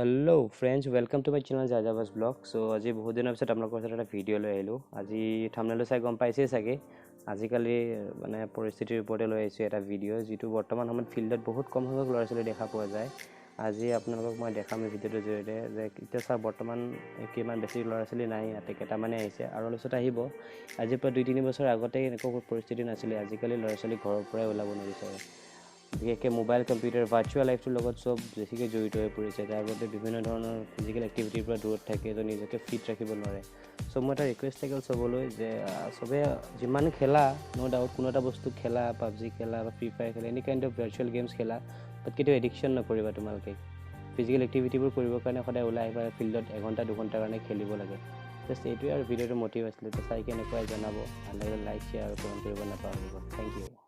Hello friends, welcome to my channel Jajabas Blog. So আজি বহুত দিনৰ পিছত আপোনালোকৰ ওচৰত এটা ভিডিঅ' লৈ আহিলোঁ. আজি থাম্বনেইলটো চাই গম পাইছেই চাগে আজিকালি মানে পৰিস্থিতিৰ ওপৰতে লৈ আহিছোঁ এটা ভিডিঅ' যিটো বৰ্তমান সময়ত ফিল্ডত বহুত কম সংখ্যক ল'ৰা ছোৱালী দেখা পোৱা যায়. আজি আপোনালোকক মই দেখাম এই ভিডিঅ'টোৰ জৰিয়তে যে এতিয়া চাওক বৰ্তমান কিমান বেছি ল'ৰা ছোৱালী নাই, ইয়াতে কেইটামানে আহিছে আৰু অলপত আহিব. আজিৰ পৰা 2-3 বছৰ আগতে এনেকুৱা পৰিস্থিতি নাছিলে. আজিকালি ল'ৰা ছোৱালী ঘৰৰ পৰাই ওলাব নিবিচাৰে, বিশেষকৈ মোবাইল কম্পিউটাৰ ভাৰ্চুৱেল লাইফটোৰ লগত চব বেছিকৈ জড়িত হৈ পৰিছে. তাৰ বাবে বিভিন্ন ধৰণৰ ফিজিকেল এক্টিভিটিৰ পৰা দূৰত থাকে, তো নিজকে ফিট ৰাখিব নোৱাৰে. চ' মই এটা ৰিকুৱেষ্ট থাকিল চবলৈ যে চবে যিমান খেলা ন' ডাউট কোনো এটা বস্তু খেলা, পাবজি খেলা বা ফ্ৰী ফায়াৰ খেলা, any kind of virtual games খেলা, বাট কেতিয়াও এডিকশ্যন নকৰিবা তোমালোকে. ফিজিকেল এক্টিভিটিবোৰ কৰিবৰ কাৰণে সদায় ওলাই আহিবা ফিল্ডত 1-2 ঘণ্টাৰ কাৰণে খেলিব লাগে. জাষ্ট এইটোৱে আৰু ভিডিঅ'টো মটিভ আছিলে. তো চাই কেনেকুৱাই জনাব, ভাল লাগিলে লাইক শ্বেয়াৰ আৰু কমেণ্ট কৰিব নাপাহৰিব. Thank U.